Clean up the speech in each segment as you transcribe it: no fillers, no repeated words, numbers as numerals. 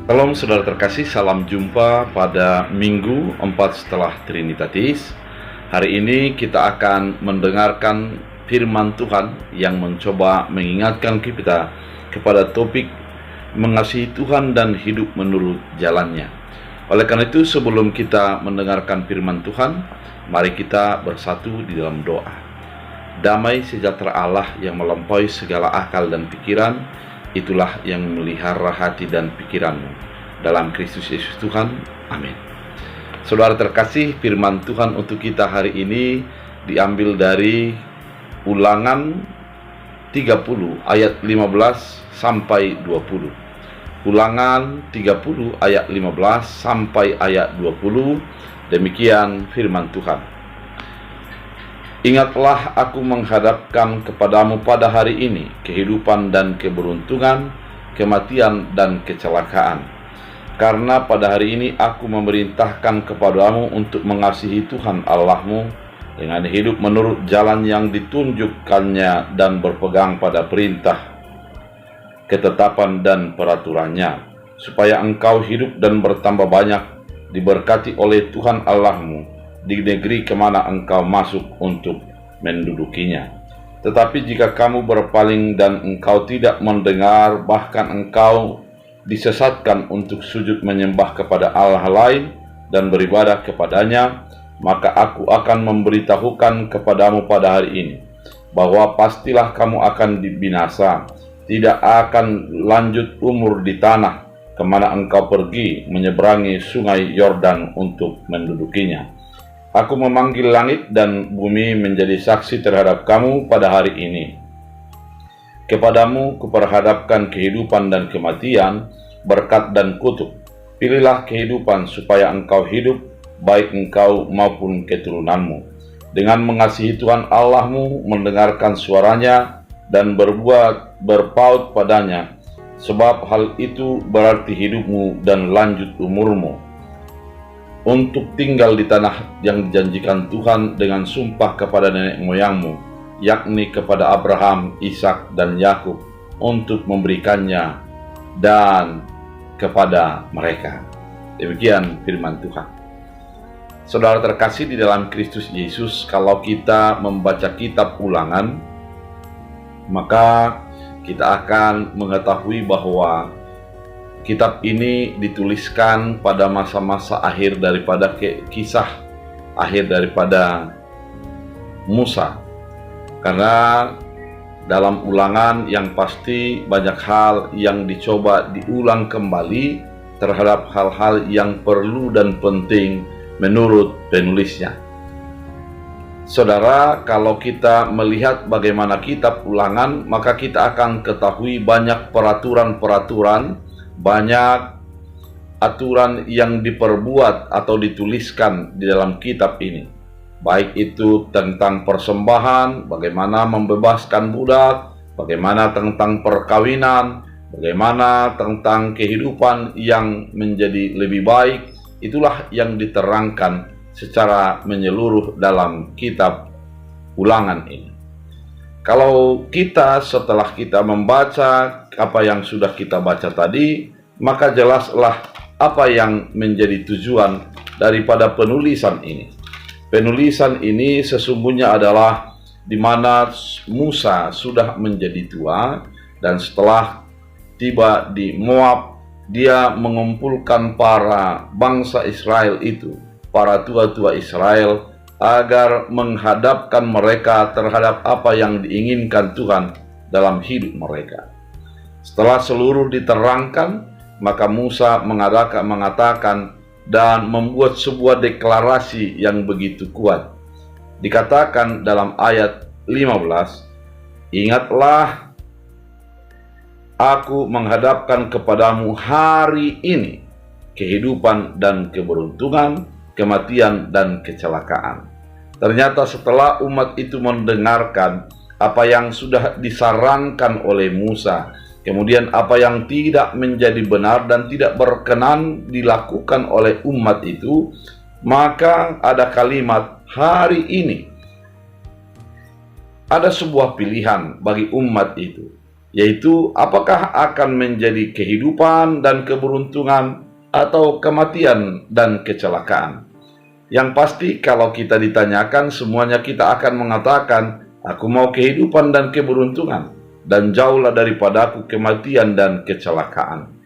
Salam saudara terkasih, salam jumpa pada Minggu 4 setelah Trinitatis. Hari ini kita akan mendengarkan firman Tuhan yang mencoba mengingatkan kita kepada topik mengasihi Tuhan dan hidup menurut jalannya. Oleh karena itu, sebelum kita mendengarkan firman Tuhan, mari kita bersatu di dalam doa. Damai sejahtera Allah yang melampaui segala akal dan pikiran, itulah yang memelihara hati dan pikiranmu. Dalam Kristus Yesus Tuhan, amin. Saudara terkasih, firman Tuhan untuk kita hari ini diambil dari Ulangan 30 ayat 15 sampai 20. Ulangan 30 ayat 15 sampai ayat 20. Demikian firman Tuhan. Ingatlah, aku menghadapkan kepadamu pada hari ini kehidupan dan keberuntungan, kematian dan kecelakaan. Karena pada hari ini aku memerintahkan kepadamu untuk mengasihi Tuhan Allahmu dengan hidup menurut jalan yang ditunjukkannya dan berpegang pada perintah, ketetapan dan peraturannya, supaya engkau hidup dan bertambah banyak, diberkati oleh Tuhan Allahmu di negeri kemana engkau masuk untuk mendudukinya. Tetapi jika kamu berpaling dan engkau tidak mendengar, bahkan engkau disesatkan untuk sujud menyembah kepada Allah lain dan beribadah kepadanya, maka aku akan memberitahukan kepadamu pada hari ini bahwa pastilah kamu akan dibinasa, tidak akan lanjut umur di tanah kemana engkau pergi menyeberangi sungai Yordan untuk mendudukinya. Aku memanggil langit dan bumi menjadi saksi terhadap kamu pada hari ini. Kepadamu kuperhadapkan kehidupan dan kematian, berkat dan kutuk. Pilihlah kehidupan supaya engkau hidup, baik engkau maupun keturunanmu, dengan mengasihi Tuhan Allahmu, mendengarkan suaranya, dan berpaut padanya, sebab hal itu berarti hidupmu dan lanjut umurmu, untuk tinggal di tanah yang dijanjikan Tuhan dengan sumpah kepada nenek moyangmu, yakni kepada Abraham, Ishak, dan Yakub, untuk memberikannya dan kepada mereka. Demikian firman Tuhan. Saudara terkasih di dalam Kristus Yesus, kalau kita membaca kitab Ulangan, maka kita akan mengetahui bahwa kitab ini dituliskan pada masa-masa akhir daripada kisah akhir daripada Musa. Karena dalam Ulangan yang pasti banyak hal yang dicoba diulang kembali terhadap hal-hal yang perlu dan penting menurut penulisnya. Saudara, kalau kita melihat bagaimana kitab Ulangan, maka kita akan ketahui banyak peraturan-peraturan, banyak aturan yang diperbuat atau dituliskan di dalam kitab ini. Baik itu tentang persembahan, bagaimana membebaskan budak, bagaimana tentang perkawinan, bagaimana tentang kehidupan yang menjadi lebih baik. Itulah yang diterangkan secara menyeluruh dalam kitab Ulangan ini. Kalau kita setelah kita membaca apa yang sudah kita baca tadi, maka jelaslah apa yang menjadi tujuan daripada penulisan ini. Penulisan ini sesungguhnya adalah di mana Musa sudah menjadi tua, dan setelah tiba di Moab, dia mengumpulkan para bangsa Israel itu, para tua-tua Israel, agar menghadapkan mereka terhadap apa yang diinginkan Tuhan dalam hidup mereka. Setelah seluruh diterangkan, maka Musa mengatakan dan membuat sebuah deklarasi yang begitu kuat. Dikatakan dalam ayat 15, ingatlah, aku menghadapkan kepadamu hari ini kehidupan dan keberuntungan, kematian dan kecelakaan. Ternyata setelah umat itu mendengarkan apa yang sudah disarankan oleh Musa, kemudian apa yang tidak menjadi benar dan tidak berkenan dilakukan oleh umat itu, maka ada kalimat hari ini. Ada sebuah pilihan bagi umat itu, yaitu apakah akan menjadi kehidupan dan keberuntungan atau kematian dan kecelakaan. Yang pasti kalau kita ditanyakan, semuanya kita akan mengatakan, aku mau kehidupan dan keberuntungan, dan jauhlah daripada aku kematian dan kecelakaan.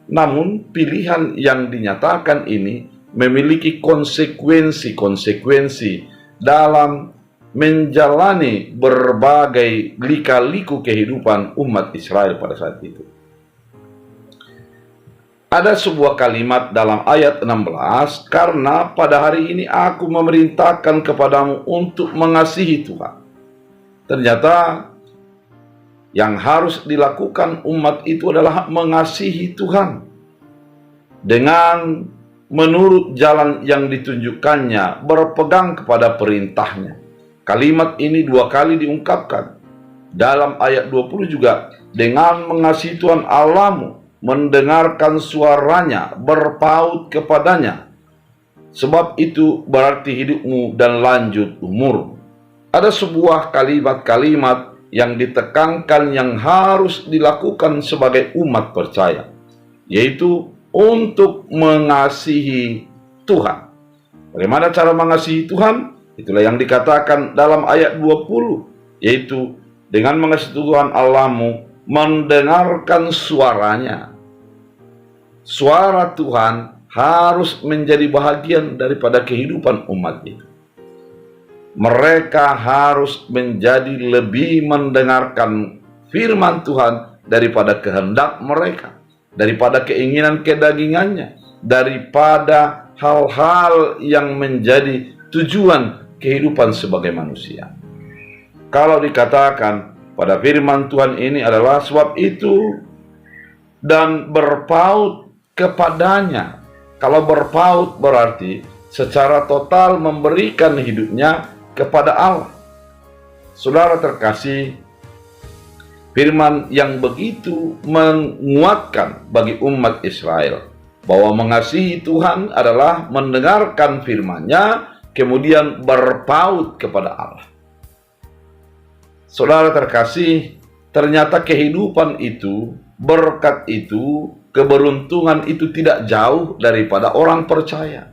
Namun pilihan yang dinyatakan ini memiliki konsekuensi dalam menjalani berbagai lika-liku kehidupan umat Israel pada saat itu. Ada sebuah kalimat dalam ayat 16, karena pada hari ini aku memerintahkan kepadamu untuk mengasihi Tuhan. Ternyata yang harus dilakukan umat itu adalah mengasihi Tuhan dengan menurut jalan yang ditunjukkannya, berpegang kepada perintahnya. Kalimat ini 2 kali diungkapkan. Dalam ayat 20 juga, dengan mengasihi Tuhan Allahmu, mendengarkan suaranya, berpaut kepadanya, sebab itu berarti hidupmu dan lanjut umur. Ada sebuah kalimat-kalimat yang ditekankan yang harus dilakukan sebagai umat percaya, yaitu untuk mengasihi Tuhan. Bagaimana cara mengasihi Tuhan? Itulah yang dikatakan dalam ayat 20, yaitu dengan mengasihi Tuhan Allahmu, mendengarkan suaranya. Suara Tuhan harus menjadi bahagian daripada kehidupan umat itu. Mereka harus menjadi lebih mendengarkan firman Tuhan daripada kehendak mereka, daripada keinginan kedagingannya, daripada hal-hal yang menjadi tujuan kehidupan sebagai manusia. Kalau dikatakan pada firman Tuhan ini adalah sebab itu dan berpaut kepadanya. Kalau berpaut berarti secara total memberikan hidupnya kepada Allah. Saudara terkasih, firman yang begitu menguatkan bagi umat Israel bahwa mengasihi Tuhan adalah mendengarkan firman-Nya, kemudian berpaut kepada Allah. Saudara terkasih, ternyata kehidupan itu, berkat itu, keberuntungan itu tidak jauh daripada orang percaya.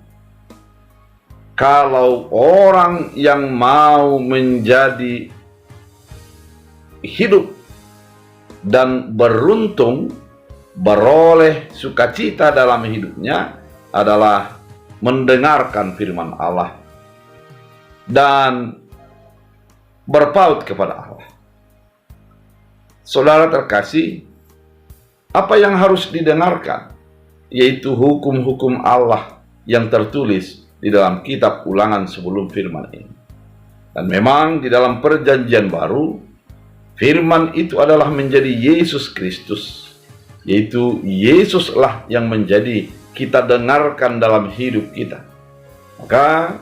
Kalau orang yang mau menjadi hidup dan beruntung, beroleh sukacita dalam hidupnya adalah mendengarkan firman Allah dan berpaut kepada Allah. Saudara terkasih, apa yang harus didengarkan? Yaitu hukum-hukum Allah yang tertulis di dalam kitab Ulangan sebelum firman ini. Dan memang di dalam perjanjian baru, firman itu adalah menjadi Yesus Kristus, yaitu Yesuslah yang menjadi kita dengarkan dalam hidup kita. Maka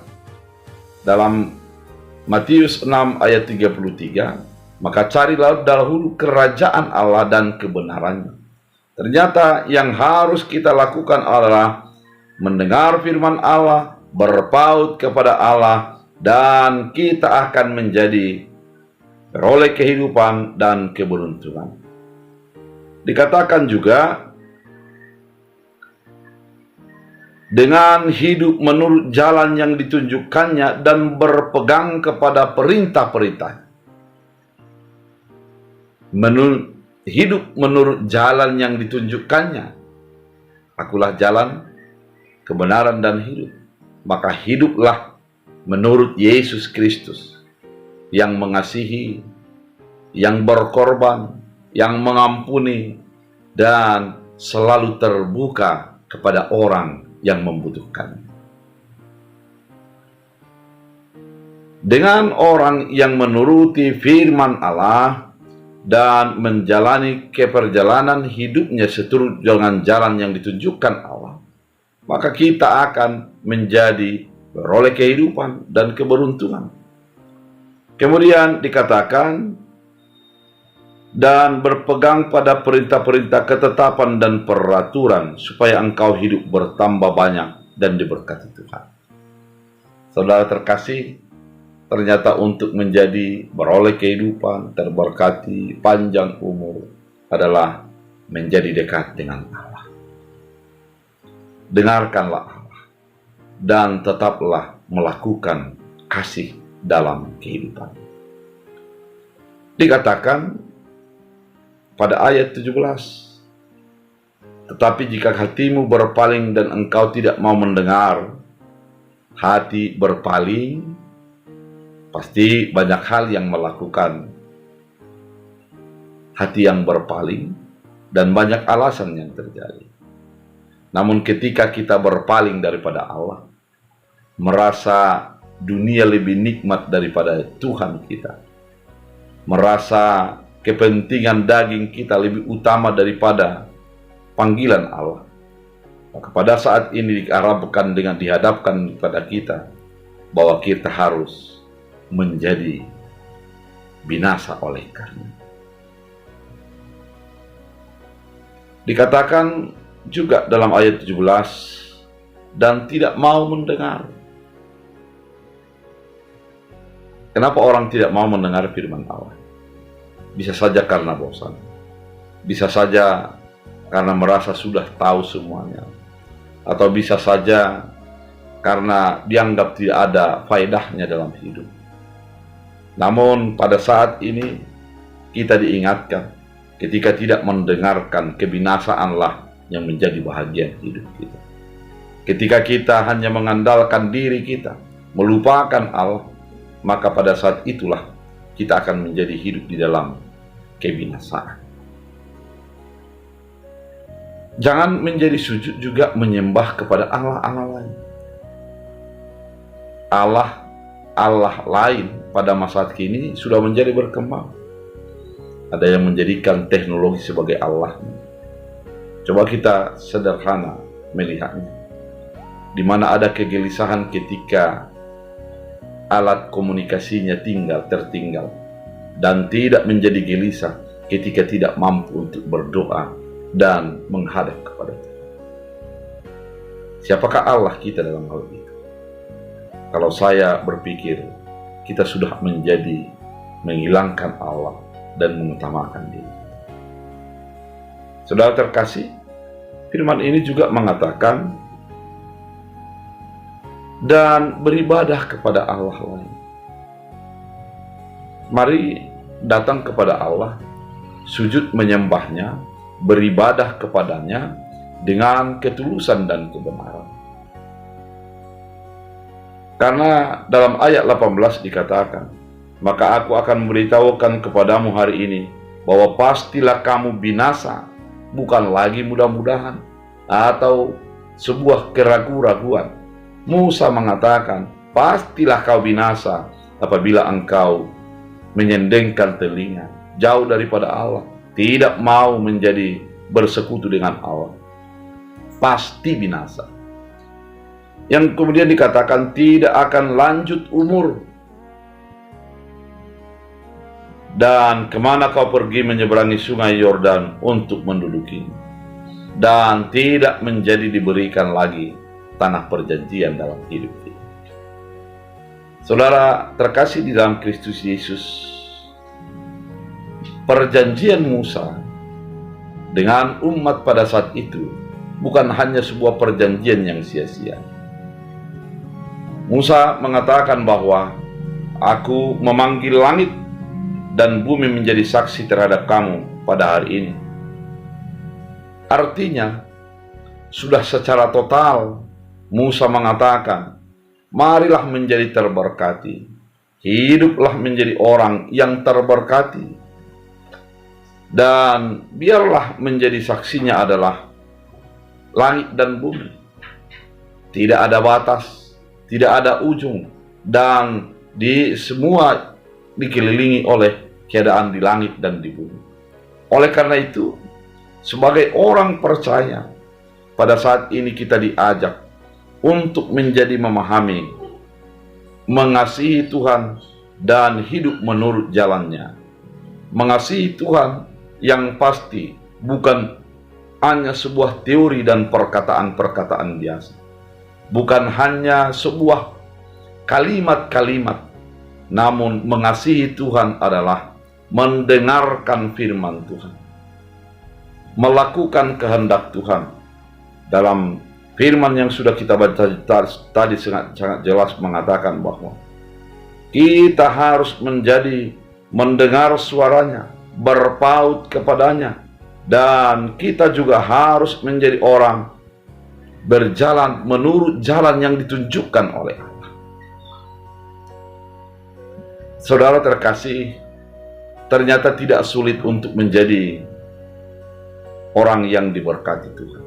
dalam Matius 6 ayat 33, maka carilah dahulu kerajaan Allah dan kebenarannya. Ternyata yang harus kita lakukan adalah mendengar firman Allah, berpaut kepada Allah, dan kita akan menjadi beroleh kehidupan dan keberuntungan. Dikatakan juga dengan hidup menurut jalan yang ditunjukkannya dan berpegang kepada perintah-perintah. Hidup menurut jalan yang ditunjukkannya. Akulah jalan, kebenaran, dan hidup. Maka hiduplah menurut Yesus Kristus yang mengasihi, yang berkorban, yang mengampuni, dan selalu terbuka kepada orang yang membutuhkan. Dengan orang yang menuruti firman Allah dan menjalani keperjalanan hidupnya seturut dengan jalan yang ditunjukkan Allah, maka kita akan menjadi beroleh kehidupan dan keberuntungan. Kemudian dikatakan, dan berpegang pada perintah-perintah, ketetapan, dan peraturan, supaya engkau hidup bertambah banyak dan diberkati Tuhan. Saudara terkasih, ternyata untuk menjadi beroleh kehidupan, terberkati, panjang umur, adalah menjadi dekat dengan Allah. Dengarkanlah Allah dan tetaplah melakukan kasih dalam kehidupan. Dikatakan pada ayat 17, tetapi jika hatimu berpaling dan engkau tidak mau mendengar, hati berpaling, pasti banyak hal yang melakukan hati yang berpaling dan banyak alasan yang terjadi. Namun ketika kita berpaling daripada Allah, merasa dunia lebih nikmat daripada Tuhan kita, merasa kepentingan daging kita lebih utama daripada panggilan Allah, maka pada saat ini dihadapkan kepada kita bahwa kita harus menjadi binasa oleh karena. Dikatakan juga dalam ayat 17, dan tidak mau mendengar. Kenapa orang tidak mau mendengar firman Allah? Bisa saja karena bosan, bisa saja karena merasa sudah tahu semuanya, atau bisa saja karena dianggap tidak ada faedahnya dalam hidup. Namun pada saat ini kita diingatkan, ketika tidak mendengarkan, kebinasaanlah yang menjadi bahagian hidup kita. Ketika kita hanya mengandalkan diri kita, melupakan Allah, maka pada saat itulah kita akan menjadi hidup di dalam kebinasaan. Jangan menjadi sujud juga menyembah kepada Allah-Allah lain. Allah lain pada masa kini sudah menjadi berkembang. Ada yang menjadikan teknologi sebagai Allah. Coba kita sederhana melihatnya, di mana ada kegelisahan ketika alat komunikasinya tertinggal, dan tidak menjadi gelisah ketika tidak mampu untuk berdoa dan menghadap kepada Tuhan. Siapakah Allah kita dalam hal itu? Kalau saya berpikir kita sudah menghilangkan Allah dan mengutamakan diri. Saudara terkasih, firman ini juga mengatakan, dan beribadah kepada Allah lain. Mari datang kepada Allah, sujud menyembahnya, beribadah kepadanya dengan ketulusan dan kebenaran. Karena dalam ayat 18 dikatakan, maka aku akan memberitahukan kepadamu hari ini bahwa pastilah kamu binasa, bukan lagi mudah-mudahan atau sebuah keraguan-raguan. Musa mengatakan, pastilah kau binasa apabila engkau menyendengkan telinga jauh daripada Allah, tidak mau menjadi bersekutu dengan Allah. Pasti binasa. Yang kemudian dikatakan tidak akan lanjut umur. Dan kemana kau pergi menyeberangi sungai Yordan untuk mendudukinya, dan tidak menjadi diberikan lagi tanah perjanjian dalam hidup kita. Saudara terkasih di dalam Kristus Yesus, perjanjian Musa dengan umat pada saat itu bukan hanya sebuah perjanjian yang sia-sia. Musa mengatakan bahwa aku memanggil langit dan bumi menjadi saksi terhadap kamu pada hari ini. Artinya, sudah secara total Musa mengatakan, marilah menjadi terberkati, hiduplah menjadi orang yang terberkati, dan biarlah menjadi saksinya adalah langit dan bumi. Tidak ada batas, tidak ada ujung, dan di semua dikelilingi oleh keadaan di langit dan di bumi. Oleh karena itu, sebagai orang percaya, pada saat ini kita diajak untuk menjadi memahami, mengasihi Tuhan, dan hidup menurut jalannya. Mengasihi Tuhan yang pasti bukan hanya sebuah teori dan perkataan-perkataan biasa, bukan hanya sebuah kalimat-kalimat, namun mengasihi Tuhan adalah mendengarkan firman Tuhan, melakukan kehendak Tuhan. Dalam firman yang sudah kita baca tadi sangat jelas mengatakan bahwa kita harus mendengar suaranya, berpaut kepadanya, dan kita juga harus menjadi orang berjalan menurut jalan yang ditunjukkan oleh Allah. Saudara terkasih, ternyata tidak sulit untuk menjadi orang yang diberkati Tuhan.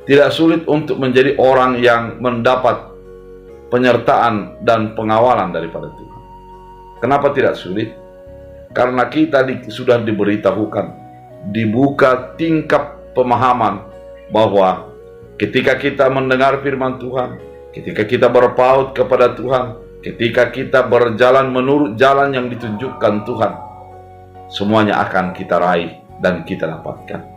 Tidak sulit untuk menjadi orang yang mendapat penyertaan dan pengawalan daripada Tuhan. Kenapa tidak sulit? Karena kita sudah diberitahukan, dibuka tingkap pemahaman bahwa ketika kita mendengar firman Tuhan, ketika kita berpaut kepada Tuhan, ketika kita berjalan menurut jalan yang ditunjukkan Tuhan, semuanya akan kita raih dan kita dapatkan.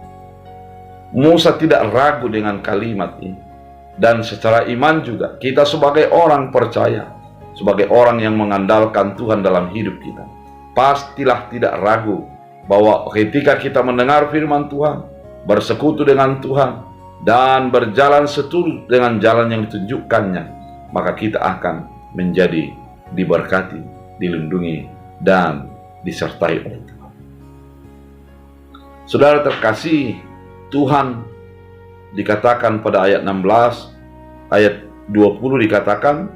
Musa tidak ragu dengan kalimat ini. Dan secara iman juga, kita sebagai orang percaya, sebagai orang yang mengandalkan Tuhan dalam hidup kita, pastilah tidak ragu bahwa ketika kita mendengar firman Tuhan, bersekutu dengan Tuhan, dan berjalan seturut dengan jalan yang ditunjukkannya, maka kita akan menjadi diberkati, dilindungi, dan disertai oleh Tuhan. Saudara terkasih, Tuhan dikatakan pada ayat 16, ayat 20 dikatakan,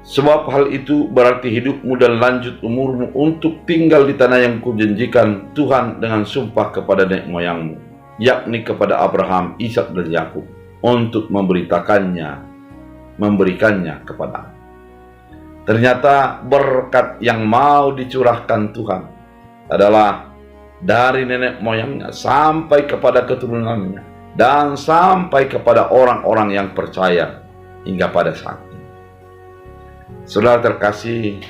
sebab hal itu berarti hidupmu dan lanjut umurmu untuk tinggal di tanah yang kujanjikan Tuhan dengan sumpah kepada nenek moyangmu, yakni kepada Abraham, Ishak dan Yakub, untuk memberikannya kepada. Ternyata berkat yang mau dicurahkan Tuhan adalah dari nenek moyangnya sampai kepada keturunannya dan sampai kepada orang-orang yang percaya hingga pada saat ini. Saudara terkasih,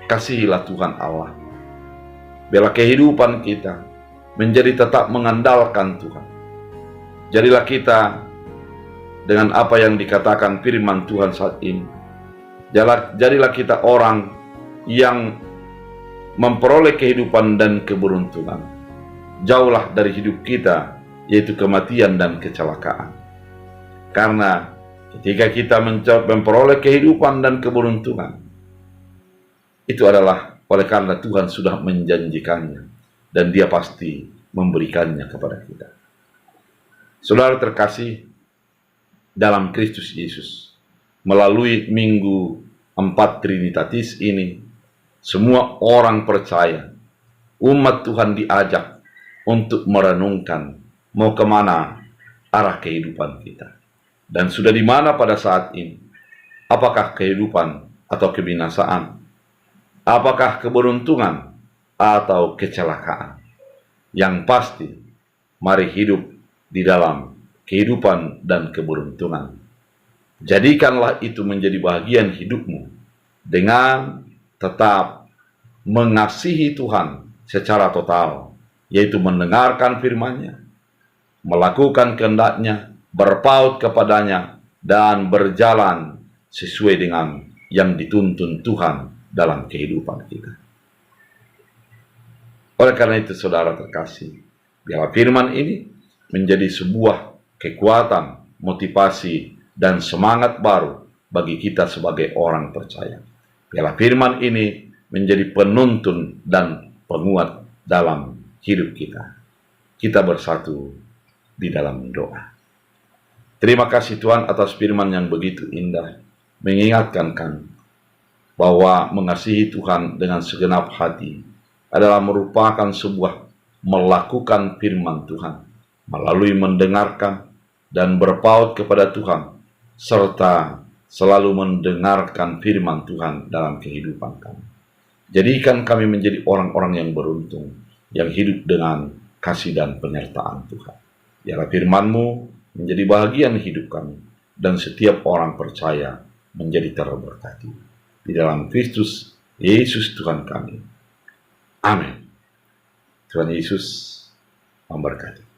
kasihilah Tuhan Allah. Biarlah kehidupan kita menjadi tetap mengandalkan Tuhan. Jadilah kita dengan apa yang dikatakan firman Tuhan saat ini. Jadilah kita orang yang memperoleh kehidupan dan keberuntungan. Jauhlah dari hidup kita, yaitu kematian dan kecelakaan. Karena ketika kita memperoleh kehidupan dan keberuntungan, itu adalah oleh karena Tuhan sudah menjanjikannya, dan Dia pasti memberikannya kepada kita. Saudara terkasih dalam Kristus Yesus, melalui Minggu 4 Trinitatis ini, semua orang percaya, umat Tuhan diajak untuk merenungkan mau kemana arah kehidupan kita. Dan sudah di mana pada saat ini? Apakah kehidupan atau kebinasaan? Apakah keberuntungan atau kecelakaan? Yang pasti, mari hidup di dalam kehidupan dan keberuntungan. Jadikanlah itu menjadi bagian hidupmu dengan tetap mengasihi Tuhan secara total, yaitu mendengarkan firman-Nya, melakukan kehendak-Nya, berpaut kepadanya, dan berjalan sesuai dengan yang dituntun Tuhan dalam kehidupan kita. Oleh karena itu, saudara terkasih, biarlah firman ini menjadi sebuah kekuatan, motivasi, dan semangat baru bagi kita sebagai orang percaya. Biarlah firman ini menjadi penuntun dan penguat dalam hidup kita. Kita bersatu di dalam doa. Terima kasih Tuhan atas firman yang begitu indah, mengingatkan kami bahwa mengasihi Tuhan dengan segenap hati adalah merupakan sebuah melakukan firman Tuhan, melalui mendengarkan dan berpaut kepada Tuhan, serta selalu mendengarkan firman Tuhan dalam kehidupan kami. Jadikan kami menjadi orang-orang yang beruntung, yang hidup dengan kasih dan penyertaan Tuhan. Biarlah firman-Mu menjadi bahagian hidup kami, dan setiap orang percaya menjadi terberkati. Di dalam Kristus Yesus Tuhan kami. Amin. Tuhan Yesus memberkati.